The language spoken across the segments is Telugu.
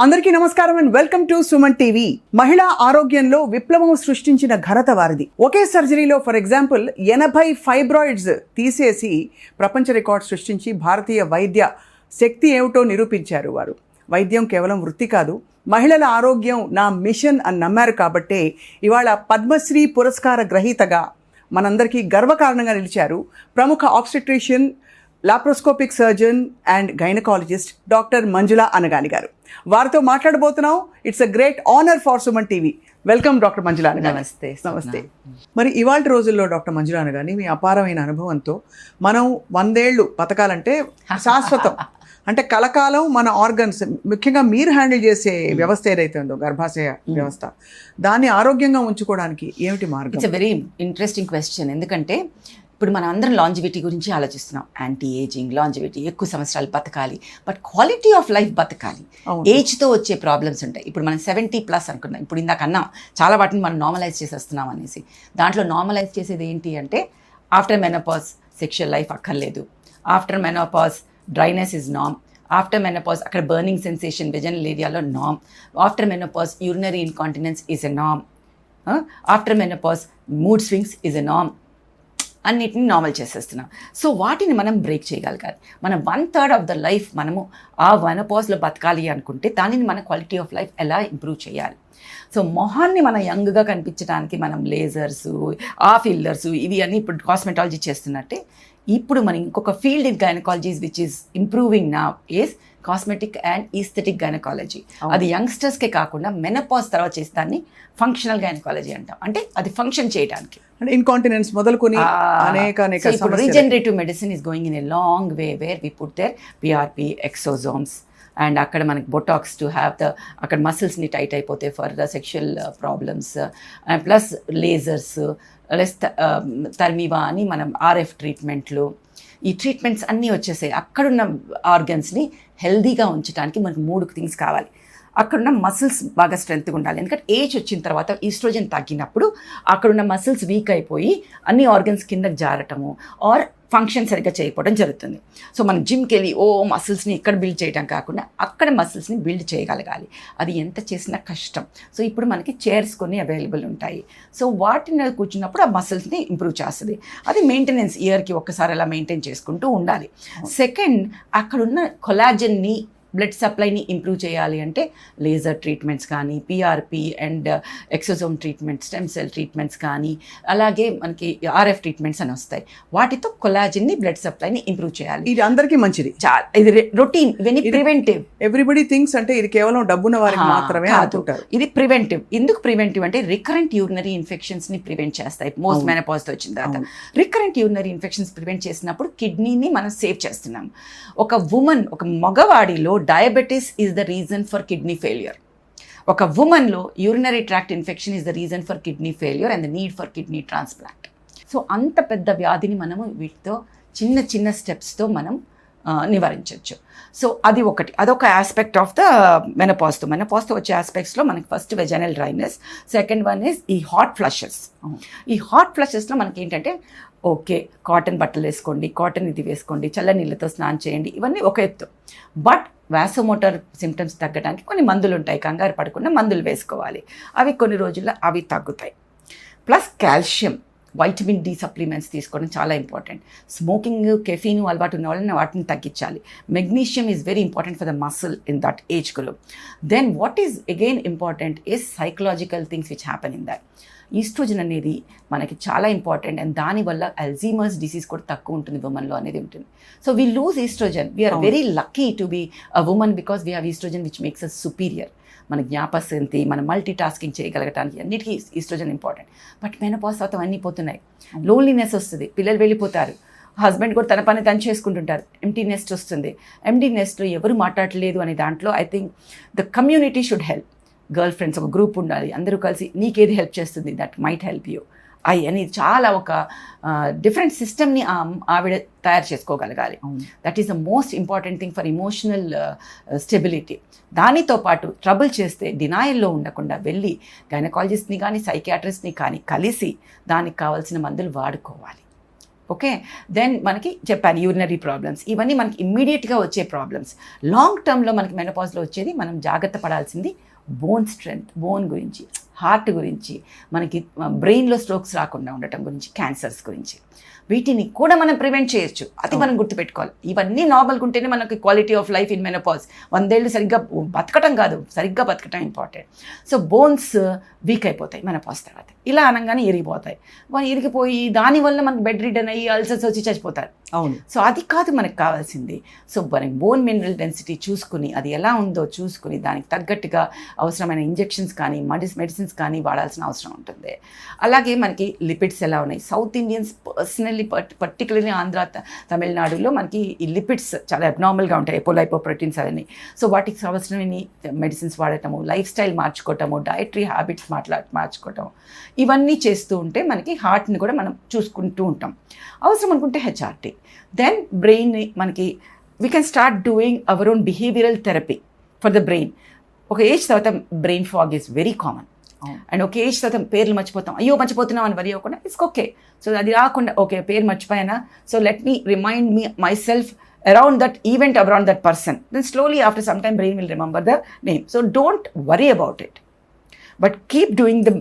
అందరికీ నమస్కారం and welcome to Suman TV. మహిళా ఆరోగ్యంలో విప్లవం సృష్టించిన ఘనత వారిది. ఒకే సర్జరీలో ఫర్ ఎగ్జాంపుల్ 80 ఫైబ్రాయిడ్స్ తీసేసి ప్రపంచ రికార్డ్ సృష్టించి భారతీయ వైద్య శక్తి ఏమిటో నిరూపించారు వారు. వైద్యం కేవలం వృత్తి కాదు, మహిళల ఆరోగ్యం నా మిషన్ అని నమ్మారు కాబట్టే ఇవాళ పద్మశ్రీ పురస్కార గ్రహీతగా మనందరికీ గర్వకారణంగా నిలిచారు ప్రముఖ obstetrician, laparoscopic surgeon and gynaecologist doctor Manjula Anagani garu. వారితో మాట్లాడబోతున్నాం. It's a great honour for Suman TV. Welcome doctor Manjula Anagani. నమస్తే. నమస్తే. మరి ఇవాళ రోజుల్లో డాక్టర్ మంజుల అనగాని మీ అపారమైన అనుభవంతో మనం 100 ఏళ్ళు బతకాలంటే శాశ్వతం అంటే కలకాలం మన ఆర్గన్స్, ముఖ్యంగా మీరు హ్యాండిల్ చేసే వ్యవస్థ ఏదైతే ఉందో గర్భాశయ వ్యవస్థ, దాన్ని ఆరోగ్యంగా ఉంచుకోవడానికి ఏమిటి మార్గం? It's a very interesting question. ఎందుకంటే ఇప్పుడు మనం అందరం లాంజివిటీ గురించి ఆలోచిస్తున్నాం. యాంటీ ఏజింగ్, లాంజివిటీ, ఎక్కువ సంవత్సరాలు బతకాలి, బట్ క్వాలిటీ ఆఫ్ లైఫ్ బతకాలి. ఏజ్తో వచ్చే ప్రాబ్లమ్స్ ఉంటాయి. ఇప్పుడు మనం 70+ అనుకున్నాం. ఇప్పుడు ఇందాక అన్నాం చాలా వాటిని మనం నార్మలైజ్ చేసేస్తున్నాం అనేసి. దాంట్లో నార్మలైజ్ చేసేది ఏంటి అంటే ఆఫ్టర్ మెనోపాజ్ సెక్షువల్ లైఫ్ అక్కర్లేదు, ఆఫ్టర్ మెనోపాజ్ డ్రైనెస్ ఇస్ నామ్, ఆఫ్టర్ మెనోపాజ్ అక్కడ బర్నింగ్ సెన్సేషన్ వెజనల్ ఏరియాలో నామ్, after menopause urinary incontinence is a నామ్, after menopause mood swings is a నామ్. అన్నిటిని నార్మల్ చేసేస్తున్నాం. సో వాటిని మనం బ్రేక్ చేయగలగాలి. మనం 1/3 ఆఫ్ ద లైఫ్ మనము ఆ మెనోపాజ్లో బతకాలి అనుకుంటే దానిని మన క్వాలిటీ ఆఫ్ లైఫ్ ఎలా ఇంప్రూవ్ చేయాలి? సో మొహాన్ని మనం యంగ్గా కనిపించడానికి మనం లేజర్స్, ఫిల్లర్స్, ఇవి అన్నీ ఇప్పుడు కాస్మెటాలజీ చేస్తున్నట్టే ఇప్పుడు మనం ఇంకొక field in gynaecologies which is improving now is cosmetic and aesthetic gynaecology. అది యంగ్స్టర్స్కే కాకుండా మెనోపాజ్ తర్వాత చేసి దాన్ని ఫంక్షనల్ గైనకాలజీ అంటాం. అంటే అది ఫంక్షన్ చేయడానికి, అంటే ఇన్కాంటినెన్స్ మొదలుకొని అనేక regenerative medicine is going in a long way where we put there PRP, exosomes, and అక్కడ మనకి బొటాక్స్ టు హ్యావ్ ద అక్కడ మసిల్స్ని టైట్ అయిపోతే for the sexual problems, plus lasers, less ThermiVa అని మనం ఆర్ఎఫ్ ట్రీట్మెంట్లు, ఈ ట్రీట్మెంట్స్ అన్నీ వచ్చేసాయి. అక్కడున్న ఆర్గన్స్ని హెల్దీగా ఉంచడానికి మనకు 3 థింగ్స్ కావాలి. అక్కడున్న మసిల్స్ బాగా స్ట్రెంత్గా ఉండాలి. ఎందుకంటే ఏజ్ వచ్చిన తర్వాత ఈస్ట్రోజన్ తగ్గినప్పుడు అక్కడున్న మసిల్స్ వీక్ అయిపోయి అన్ని ఆర్గన్స్ కిందకి జారటము ఆర్ ఫంక్షన్ సరిగ్గా చేయకపోవడం జరుగుతుంది. సో మనం జిమ్కి వెళ్ళి మసిల్స్ని ఇక్కడ బిల్డ్ చేయడం కాకుండా అక్కడ మసిల్స్ని బిల్డ్ చేయగలగాలి. అది ఎంత చేసినా కష్టం. సో ఇప్పుడు మనకి చైర్స్ కొన్ని అవైలబుల్ ఉంటాయి. సో వాటిని కూర్చున్నప్పుడు ఆ మసిల్స్ని ఇంప్రూవ్ చేస్తుంది. అది మెయింటెనెన్స్ ఇయర్కి ఒక్కసారి అలా మెయింటైన్ చేసుకుంటూ ఉండాలి. సెకండ్, అక్కడున్న కొలాజన్ని బ్లడ్ సప్లైని ఇంప్రూవ్ చేయాలి అంటే లేజర్ ట్రీట్మెంట్స్ కానీ, PRP and exosome treatment, stem cell treatments కానీ, అలాగే మనకి ఆర్ఎఫ్ ట్రీట్మెంట్స్ అని వస్తాయి. వాటితో కొలాజిన్ని, బ్లడ్ సప్లైని ఇంప్రూవ్ చేయాలి. ఇది అందరికీ మంచిది. చాలా ఇది రొటీన్, ఇవన్నీ ప్రివెంటివ్. ఎవ్రీబడి థింక్స్ అంటే ఇది కేవలం డబ్బున్న వారికి మాత్రమే అనుకుంటారు. ఇది ప్రివెంటివ్. ఎందుకు ప్రివెంటివ్ అంటే రికరెంట్ యూరినరీ ఇన్ఫెక్షన్స్ని ప్రివెంట్ చేస్తాయి. మోస్ట్ మెనోపాజ్తో వచ్చిన తర్వాత రికరెంట్ యూరినరీ ఇన్ఫెక్షన్స్ ప్రివెంట్ చేసినప్పుడు కిడ్నీని మనం సేవ్ చేస్తున్నాం. ఒక మగవాడిలో diabetes is the reason for kidney failure. ఒక ఉమెన్లో urinary tract infection is the reason for kidney failure and the need for kidney transplant. So అంత పెద్ద వ్యాధిని మనము వీటితో చిన్న చిన్న స్టెప్స్తో మనం నివారించవచ్చు. సో అది ఒకటి, అదొక ఆస్పెక్ట్ ఆఫ్ ద మెనోపాజ్తో వచ్చే ఆస్పెక్ట్స్లో మనకి first vaginal dryness, second one is ఈ హాట్ ఫ్లషెస్. ఈ హాట్ ఫ్లషెస్లో మనకి ఏంటంటే ఓకే కాటన్ బట్టలు వేసుకోండి, కాటన్ ఇది వేసుకోండి, చల్ల నీళ్ళతో స్నానం చేయండి, ఇవన్నీ ఒక ఎత్తు. బట్ వాసోమోటార్ సిమ్టమ్స్ తగ్గడానికి కొన్ని మందులు ఉంటాయి, కంగారు పడకుండా మందులు వేసుకోవాలి. అవి కొన్ని రోజుల్లో అవి తగ్గుతాయి. Plus calcium, vitamin D supplements తీసుకోవడం చాలా ఇంపార్టెంట్. స్మోకింగ్, కెఫీన్ అలవాటు ఉన్న వాళ్ళని వాటిని తగ్గించాలి. Magnesium is very important for the muscle in that age group. Then what is again important is psychological things which happen in that. Estrogen అనేది మనకి చాలా ఇంపార్టెంట్ అండ్ దానివల్ల అల్జీమర్స్ డిసీజ్ కూడా తక్కువ ఉంటుంది ఉమెన్లో అనేది ఉంటుంది. So we lose estrogen. We are very lucky to be a women because we have estrogen which makes us superior. మన జ్ఞాపశక్తి, మన మల్టీ టాస్కింగ్ చేయగలగటానికి అన్నిటికీ ఈస్ట్రోజన్ ఇంపార్టెంట్. బట్ మెనోపాజ్ తర్వాత అన్నీ పోతున్నాయి. లోన్లీనెస్ వస్తుంది, పిల్లలు వెళ్ళిపోతారు, హస్బెండ్ కూడా తన పని తను చేసుకుంటుంటారు, ఎంటీ నెస్ట్ వస్తుంది. ఎంటీ నెస్ట్లో ఎవరు మాట్లాడలేదు అనే దాంట్లో I think the community should help. Girl friends ఒక గ్రూప్ ఉండాలి, అందరూ కలిసి నీకేది హెల్ప్ చేస్తుంది దట్ మైట్ హెల్ప్ యూ అనేది చాలా ఒక డిఫరెంట్ సిస్టమ్ని ఆవిడ తయారు చేసుకోగలగాలి. That is the most important thing for emotional stability. దానితో పాటు ట్రబుల్ చేస్తే డినాయల్లో ఉండకుండా వెళ్ళి గైనకాలజిస్ట్ని కానీ సైకియాట్రిస్ట్ని కానీ కలిసి దానికి కావాల్సిన మందులు వాడుకోవాలి. ఓకే, దెన్ మనకి చెప్పాను యూరినరీ ప్రాబ్లమ్స్, ఇవన్నీ మనకి ఇమ్మీడియట్గా వచ్చే ప్రాబ్లమ్స్. లాంగ్ టర్మ్లో మనకి మెనోపాజ్లో వచ్చేది మనం జాగ్రత్త పడాల్సింది బోన్ స్ట్రెంగ్త్, బోన్ గురించి, హార్ట్ గురించి, మనకి బ్రెయిన్లో స్ట్రోక్స్ రాకుండా ఉండటం గురించి, క్యాన్సర్స్ గురించి, వీటిని కూడా మనం ప్రివెంట్ చేయొచ్చు. అది మనం గుర్తుపెట్టుకోవాలి. ఇవన్నీ నార్మల్గా ఉంటేనే మనకి quality of life in menopause. 100 ఏళ్ళు సరిగ్గా బతకటం కాదు, సరిగ్గా బతకటం ఇంపార్టెంట్. సో బోన్స్ వీక్ అయిపోతాయి మెనోపాజ్ తర్వాత. ఇలా అనగానే ఇరిగిపోతాయి. వాళ్ళు ఇరిగిపోయి దానివల్ల మనకు బెడ్ రిడన్ అయ్యి అల్సర్స్ వచ్చి చచ్చిపోతారు. అవును. సో అది కాదు మనకు కావాల్సింది. సో మనకి బోన్ మినరల్ డెన్సిటీ చూసుకుని అది ఎలా ఉందో చూసుకుని దానికి తగ్గట్టుగా అవసరమైన ఇంజెక్షన్స్ కానీ మెడిసిన్స్ కానీ వాడాల్సిన అవసరం ఉంటుంది. అలాగే మనకి లిపిడ్స్ ఎలా ఉన్నాయి, south Indians personally particularly Andhra తమిళనాడులో మనకి ఈ లిపిడ్స్ చాలా అబ్నార్మల్గా ఉంటాయి, ఎపోలైపోప్రోటీన్స్ అవన్నీ. సో వాటికి అవసరమైన మెడిసిన్స్ వాడటము, లైఫ్ స్టైల్ మార్చుకోవటము, డైటరీ హ్యాబిట్స్ మార్చుకోవటం, ఇవన్నీ చేస్తూ ఉంటే మనకి హార్ట్ని కూడా మనం చూసుకుంటూ ఉంటాం. అవసరం అనుకుంటే హెచ్ఆర్టీ. దెన్ బ్రెయిన్ని మనకి we can start doing our own behavioural therapy for the brain. ఒక ఏజ్ తర్వాత brain fog is very common. And ఒక ఏజ్ తర్వాత పేర్లు మర్చిపోతాం, అయ్యో మర్చిపోతున్నాం అని వరి అవ్వకుండా ఇట్స్ ఓకే. సో అది రాకుండా ఓకే పేరు మర్చిపోయానా, so let me remind me myself around that event, around that person. Then slowly after some time brain will remember the name. So don't worry about it, but keep doing the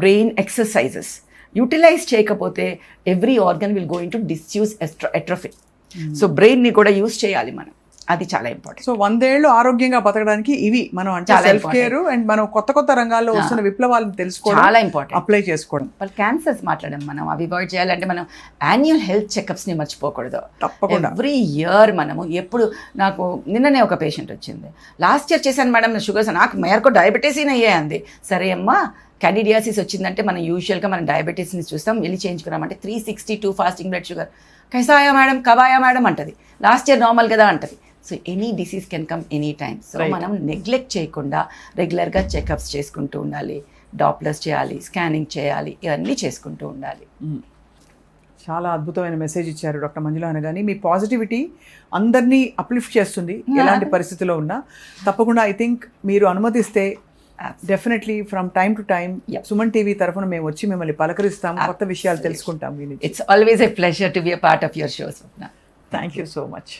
brain exercises. Utilise చేయకపోతే every organ will go into disuse atrophy. So బ్రెయిన్ని కూడా యూజ్ చేయాలి మనం, అది చాలా ఇంపార్టెంట్. సో 100 ఏళ్ళు ఆరోగ్యంగా బతకడానికి ఇవి మనం అంటే సెల్ఫ్ కేర్ అండ్ మనం కొత్త రంగాల్లో వస్తున్న విప్లవాలను తెలుసుకోవడం చాలా ఇంపార్టెంట్, అప్లై చేసుకోవడం. వాళ్ళు క్యాన్సర్స్ మాట్లాడడం మనం అవి అవాయిడ్ చేయాలంటే మనం యాన్యువల్ హెల్త్ చెకప్స్ని మర్చిపోకూడదు. తప్పకుండా ఎవ్రీ ఇయర్ మనము ఎప్పుడు, నాకు నిన్ననే ఒక పేషెంట్ వచ్చింది, లాస్ట్ ఇయర్ చేశాను మేడం షుగర్స్, నాకు మేరకు డయాబెటీస్ అయ్యే అంది. సరే అమ్మా, క్యాండిడియాసిస్ వచ్చిందంటే మనం యూజువల్గా మనం డయాబెటీస్ని చూస్తాం, వెళ్ళి చేయించుకున్నామంటే 362 ఫాస్టింగ్ బ్లడ్ షుగర్, కైసాయా మేడం కబాయా మేడం అంటది, లాస్ట్ ఇయర్ నార్మల్ కదా అంటది. So any disease can come any time. So మనం నెగ్లెక్ట్ చేయకుండా రెగ్యులర్గా చెకప్స్ చేసుకుంటూ ఉండాలి, డాప్లర్స్ చేయాలి, స్కానింగ్ చేయాలి, ఇవన్నీ చేసుకుంటూ ఉండాలి. చాలా అద్భుతమైన మెసేజ్ ఇచ్చారు డాక్టర్ మంజుల అనగాని. మీ పాజిటివిటీ అందరినీ అప్లిఫ్ట్ చేస్తుంది ఎలాంటి పరిస్థితిలో ఉన్నా. తప్పకుండా ఐ థింక్ మీరు అనుమతిస్తే definitely from time to time Suman TV తరఫున మేము వచ్చి మిమ్మల్ని పలకరిస్తాం, కొత్త విషయాలు తెలుసుకుంటాం. It's always a pleasure to be a part of your shows. Thank you so much.